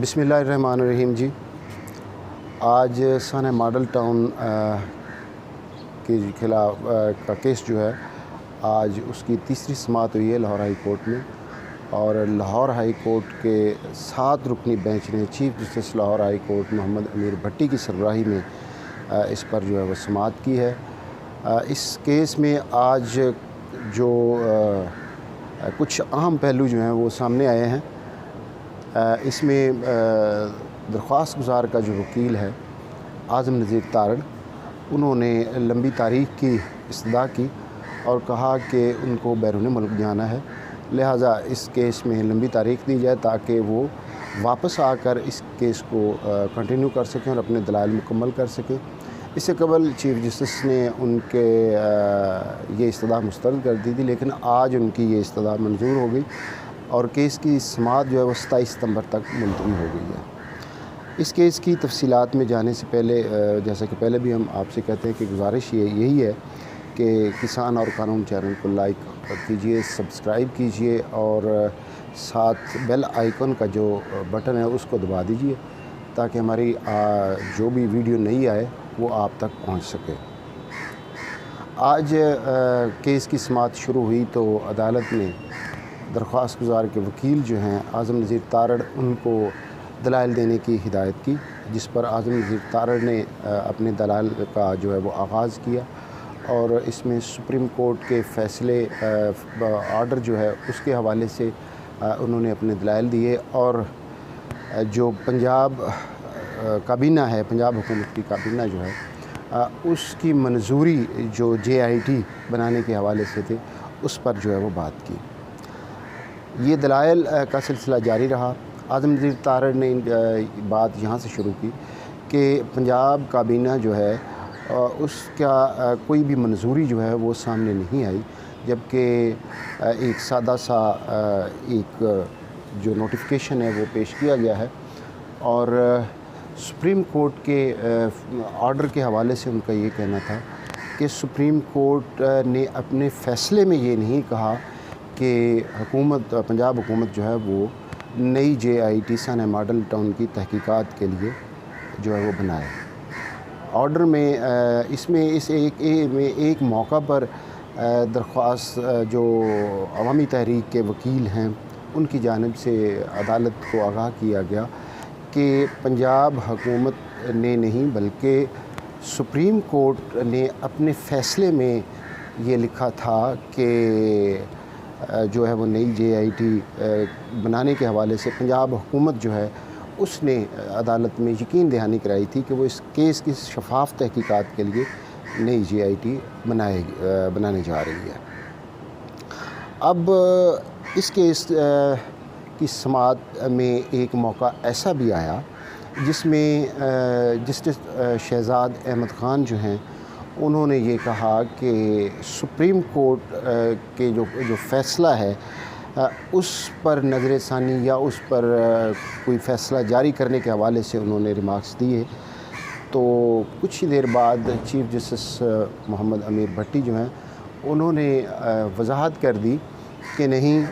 بسم اللہ الرحمن الرحیم جی، آج سانحہ ماڈل ٹاؤن کے خلاف کا کیس جو ہے آج اس کی تیسری سماعت ہوئی ہے لاہور ہائی کورٹ میں، اور لاہور ہائی کورٹ کے 7 رکنی بینچ نے chief justice Lahore high court Muhammad Amir Bhatti کی سربراہی میں اس پر جو ہے وہ سماعت کی ہے۔ اس کیس میں آج جو کچھ اہم پہلو جو ہیں وہ سامنے آئے ہیں۔ اس میں درخواست گزار کا جو وکیل ہے اعظم نذیر تارڑ، انہوں نے لمبی تاریخ کی استدعا کی اور کہا کہ ان کو بیرون ملک جانا ہے، لہٰذا اس کیس میں لمبی تاریخ دی جائے تاکہ وہ واپس آ کر اس کیس کو کنٹینیو کر سکیں اور اپنے دلائل مکمل کر سکیں۔ اس سے قبل چیف جسٹس نے ان کے یہ استدعا مسترد کر دی تھی، لیکن آج ان کی یہ استدعا منظور ہو گئی اور کیس کی سماعت جو ہے وہ 27 ستمبر تک ملتوی ہو گئی ہے۔ اس کیس کی تفصیلات میں جانے سے پہلے جیسا کہ پہلے بھی ہم آپ سے کہتے ہیں کہ گزارش یہی ہے کہ کسان اور قانون چینل کو لائک کیجئے، سبسکرائب کیجئے اور ساتھ بیل آئیکن کا جو بٹن ہے اس کو دبا دیجئے تاکہ ہماری جو بھی ویڈیو نئی آئے وہ آپ تک پہنچ سکے۔ آج کیس کی سماعت شروع ہوئی تو عدالت نے درخواست گزار کے وکیل جو ہیں اعظم نذیر تارڑ، ان کو دلائل دینے کی ہدایت کی، جس پر اعظم نذیر تارڑ نے اپنے دلائل کا جو ہے وہ آغاز کیا، اور اس میں سپریم کورٹ کے فیصلے آرڈر جو ہے اس کے حوالے سے انہوں نے اپنے دلائل دیے، اور جو پنجاب کابینہ ہے، پنجاب حکومت کی کابینہ جو ہے اس کی منظوری جو JIT بنانے کے حوالے سے تھے اس پر جو ہے وہ بات کی۔ یہ دلائل کا سلسلہ جاری رہا۔ اعظم نذیر تارڑ نے بات یہاں سے شروع کی کہ پنجاب کابینہ جو ہے اس کا کوئی بھی منظوری جو ہے وہ سامنے نہیں آئی، جبکہ ایک سادہ سا ایک جو نوٹیفیکیشن ہے وہ پیش کیا گیا ہے، اور سپریم کورٹ کے آرڈر کے حوالے سے ان کا یہ کہنا تھا کہ سپریم کورٹ نے اپنے فیصلے میں یہ نہیں کہا کہ پنجاب حکومت جو ہے وہ نئی JIT سانحہ ماڈل ٹاؤن کی تحقیقات کے لیے جو ہے وہ بنائے۔ آرڈر میں اس میں ایک موقع پر درخواست جو عوامی تحریک کے وکیل ہیں ان کی جانب سے عدالت کو آگاہ کیا گیا کہ پنجاب حکومت نے نہیں بلکہ سپریم کورٹ نے اپنے فیصلے میں یہ لکھا تھا کہ جو ہے وہ نئی JIT بنانے کے حوالے سے پنجاب حکومت جو ہے اس نے عدالت میں یقین دہانی کرائی تھی کہ وہ اس کیس کی شفاف تحقیقات کے لیے نئی JIT بنانے جا رہی ہے۔ اب اس کیس کی سماعت میں ایک موقع ایسا بھی آیا جس میں جسٹس شہزاد احمد خان جو ہیں انہوں نے یہ کہا کہ سپریم کورٹ کے جو فیصلہ ہے اس پر نظر ثانی یا اس پر کوئی فیصلہ جاری کرنے کے حوالے سے انہوں نے ریمارکس دیے، تو کچھ ہی دیر بعد چیف جسٹس محمد امیر بھٹی جو ہیں انہوں نے وضاحت کر دی کہ نہیں،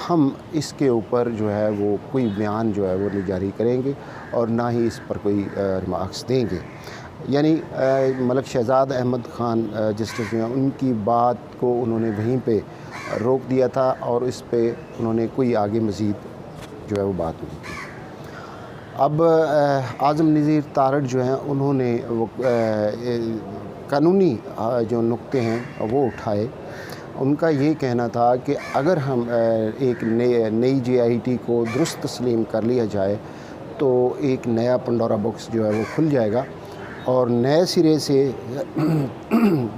ہم اس کے اوپر جو ہے وہ کوئی بیان جو ہے وہ نہیں جاری کریں گے اور نہ ہی اس پر کوئی ریمارکس دیں گے۔ یعنی ملک شہزاد احمد خان جسٹس جو ہیں ان کی بات کو انہوں نے وہیں پہ روک دیا تھا اور اس پہ انہوں نے کوئی آگے مزید جو ہے وہ بات نہیں کی۔ اب اعظم نذیر تارڑ جو ہیں انہوں نے قانونی جو نقطے ہیں وہ اٹھائے۔ ان کا یہ کہنا تھا کہ اگر ہم ایک نئی JIT کو درست تسلیم کر لیا جائے تو ایک نیا پنڈورا باکس جو ہے وہ کھل جائے گا، اور نئے سرے سے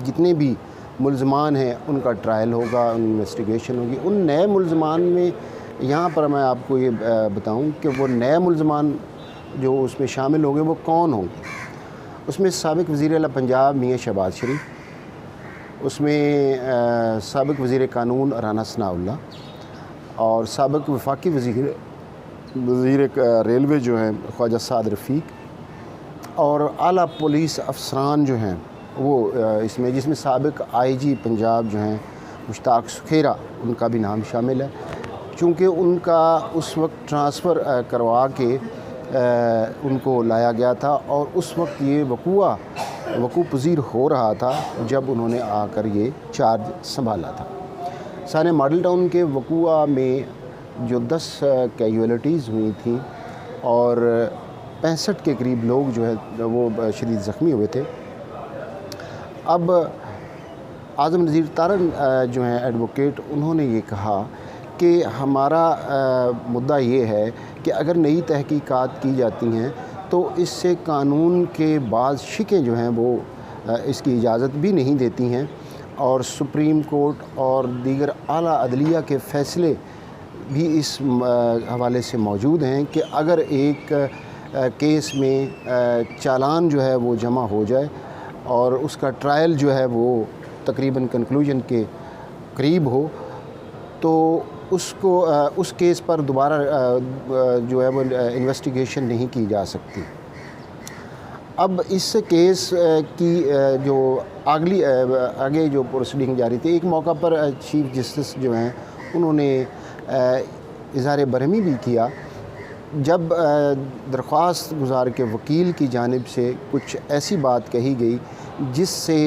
جتنے بھی ملزمان ہیں ان کا ٹرائل ہوگا، انویسٹیگیشن ہوگی۔ ان نئے ملزمان میں یہاں پر میں آپ کو یہ بتاؤں کہ وہ نئے ملزمان جو اس میں شامل ہوں گے وہ کون ہوں گے۔ اس میں سابق وزیر اعلیٰ پنجاب میاں شہباز شریف، اس میں سابق وزیر قانون رانا ثناء اللہ، اور سابق وفاقی وزیر ریلوے جو ہیں خواجہ سعد رفیق، اور اعلیٰ پولیس افسران جو ہیں وہ اس میں، جس میں سابق IG پنجاب جو ہیں مشتاق سکھیرا، ان کا بھی نام شامل ہے، چونکہ ان کا اس وقت ٹرانسفر کروا کے ان کو لایا گیا تھا، اور اس وقت یہ وقوع پذیر ہو رہا تھا جب انہوں نے آ کر یہ چارج سنبھالا تھا۔ سانحہ ماڈل ٹاؤن کے وقوع میں جو 10 کیجویلٹیز ہوئی تھیں اور 65 کے قریب لوگ جو ہے وہ شدید زخمی ہوئے تھے، اب اعظم نذیر تارڑ جو ہیں ایڈوکیٹ، انہوں نے یہ کہا کہ ہمارا مدعا یہ ہے کہ اگر نئی تحقیقات کی جاتی ہیں تو اس سے قانون کے بعض شقیں جو ہیں وہ اس کی اجازت بھی نہیں دیتی ہیں، اور سپریم کورٹ اور دیگر اعلیٰ عدلیہ کے فیصلے بھی اس حوالے سے موجود ہیں کہ اگر ایک کیس میں چالان جو ہے وہ جمع ہو جائے اور اس کا ٹرائل جو ہے وہ تقریباً کنکلوژن کے قریب ہو، تو اس کیس پر دوبارہ جو ہے وہ انویسٹیگیشن نہیں کی جا سکتی۔ اب اس کیس کی جو آگے جو پروسیڈنگ جاری تھی، ایک موقع پر چیف جسٹس جو ہیں انہوں نے اظہار برہمی بھی کیا جب درخواست گزار کے وکیل کی جانب سے کچھ ایسی بات کہی گئی جس سے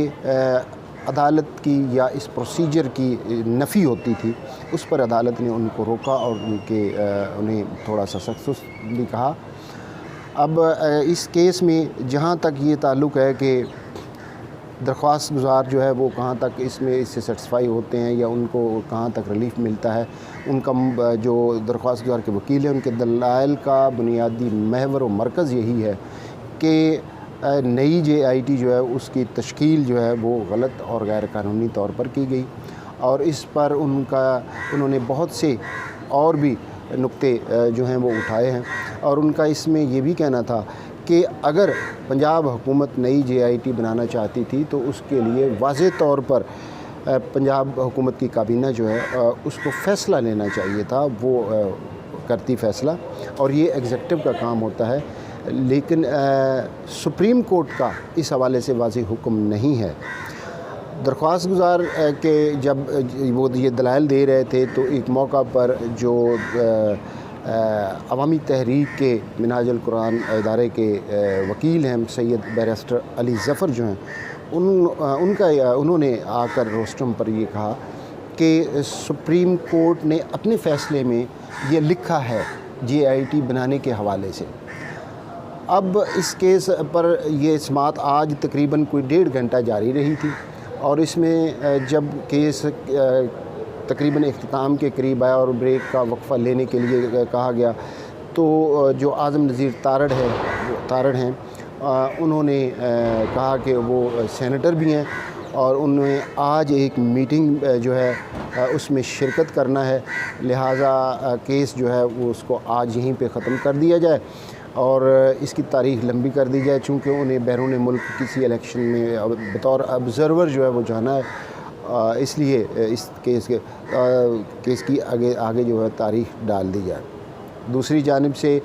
عدالت کی یا اس پروسیجر کی نفی ہوتی تھی، اس پر عدالت نے ان کو روکا اور انہیں تھوڑا سا سخت بھی کہا۔ اب اس کیس میں جہاں تک یہ تعلق ہے کہ درخواست گزار جو ہے وہ کہاں تک اس سے سیٹسفائی ہوتے ہیں یا ان کو کہاں تک ریلیف ملتا ہے، ان کا جو درخواست گزار کے وکیل ہیں ان کے دلائل کا بنیادی محور و مرکز یہی ہے کہ نئی JIT جو ہے اس کی تشکیل جو ہے وہ غلط اور غیر قانونی طور پر کی گئی، اور اس پر انہوں نے بہت سے اور بھی نقطے جو ہیں وہ اٹھائے ہیں، اور ان کا اس میں یہ بھی کہنا تھا کہ اگر پنجاب حکومت نئی JIT بنانا چاہتی تھی تو اس کے لیے واضح طور پر پنجاب حکومت کی کابینہ جو ہے اس کو فیصلہ لینا چاہیے تھا، وہ کرتی فیصلہ، اور یہ ایگزیکٹو کا کام ہوتا ہے، لیکن سپریم کورٹ کا اس حوالے سے واضح حکم نہیں ہے۔ درخواست گزار کے جب وہ یہ دلائل دے رہے تھے تو ایک موقع پر جو عوامی تحریک کے منہاج القرآن ادارے کے وکیل ہیں سید بیرسٹر علی ظفر جو ہیں، انہوں نے آ کر روسٹرم پر یہ کہا کہ سپریم کورٹ نے اپنے فیصلے میں یہ لکھا ہے JIT بنانے کے حوالے سے۔ اب اس کیس پر یہ سماعت آج تقریباً کوئی 1.5 گھنٹہ جاری رہی تھی، اور اس میں جب کیس تقریباً اختتام کے قریب آیا اور بریک کا وقفہ لینے کے لیے کہا گیا تو جو اعظم نذیر تارڑ ہیں انہوں نے کہا کہ وہ سینیٹر بھی ہیں اور انہوں نے آج ایک میٹنگ جو ہے اس میں شرکت کرنا ہے، لہٰذا کیس جو ہے وہ اس کو آج یہیں پہ ختم کر دیا جائے اور اس کی تاریخ لمبی کر دی جائے، چونکہ انہیں بیرون ملک کسی الیکشن میں بطور آبزرور جو ہے وہ جانا ہے، اس لیے اس کیس کی آگے جو ہے تاریخ ڈال دی جائے۔ دوسری جانب سے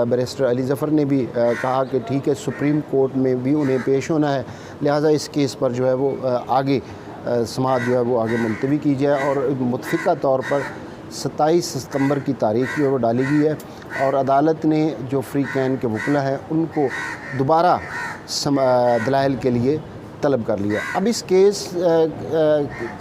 بیرسٹر علی ظفر نے بھی کہا کہ ٹھیک ہے، سپریم کورٹ میں بھی انہیں پیش ہونا ہے، لہٰذا اس کیس پر جو ہے وہ آگے سماعت جو ہے وہ آگے ملتوی کی جائے، اور متفقہ طور پر 27 ستمبر کی تاریخ جو ہے وہ ڈالی گئی ہے، اور عدالت نے جو فری کین کے وکلا ہیں ان کو دوبارہ دلائل کے لیے طلب کر لیا۔ اب اس کیس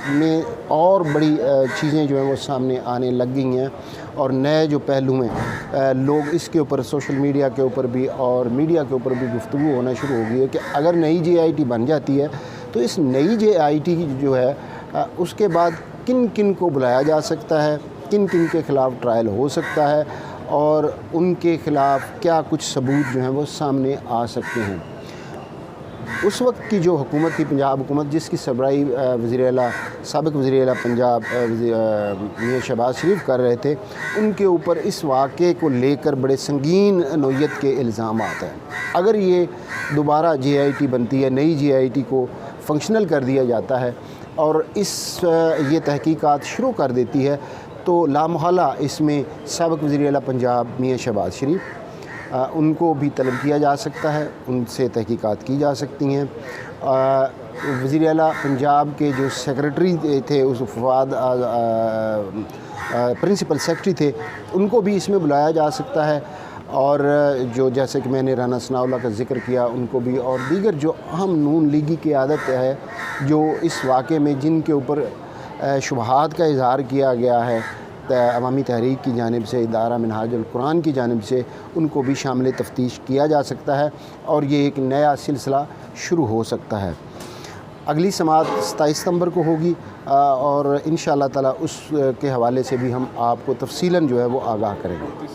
میں اور بڑی چیزیں جو ہیں وہ سامنے آنے لگ گئی ہیں، اور نئے جو پہلو ہیں لوگ اس کے اوپر سوشل میڈیا کے اوپر بھی اور میڈیا کے اوپر بھی گفتگو ہونا شروع ہو گئی ہے کہ اگر نئی JIT بن جاتی ہے تو اس نئی JIT جو ہے اس کے بعد کن کن کو بلایا جا سکتا ہے، کن کن کے خلاف ٹرائل ہو سکتا ہے، اور ان کے خلاف کیا کچھ ثبوت جو ہیں وہ سامنے آ سکتے ہیں۔ اس وقت کی جو حکومت تھی پنجاب حکومت، جس کی سربراہی سابق وزیر اعلیٰ پنجاب میاں شہباز شریف کر رہے تھے، ان کے اوپر اس واقعے کو لے کر بڑے سنگین نوعیت کے الزامات ہیں۔ اگر یہ دوبارہ JIT بنتی ہے، نئی JIT کو فنکشنل کر دیا جاتا ہے اور یہ تحقیقات شروع کر دیتی ہے تو لامحالہ اس میں سابق وزیر اعلیٰ پنجاب میاں شہباز شریف ان کو بھی طلب کیا جا سکتا ہے، ان سے تحقیقات کی جا سکتی ہیں۔ وزیر اعلیٰ پنجاب کے جو سیکرٹری تھے، اس فواد پرنسپل سیکرٹری تھے، ان کو بھی اس میں بلایا جا سکتا ہے، اور جو جیسے کہ میں نے رانا ثناء اللہ کا ذکر کیا ان کو بھی، اور دیگر جو اہم نون لیگی کی عادت ہے جو اس واقعے میں جن کے اوپر شبہات کا اظہار کیا گیا ہے عوامی تحریک کی جانب سے، ادارہ منہاج القرآن کی جانب سے، ان کو بھی شامل تفتیش کیا جا سکتا ہے اور یہ ایک نیا سلسلہ شروع ہو سکتا ہے۔ اگلی سماعت 27 ستمبر کو ہوگی اور انشاءاللہ تعالی اس کے حوالے سے بھی ہم آپ کو تفصیلاً جو ہے وہ آگاہ کریں گے۔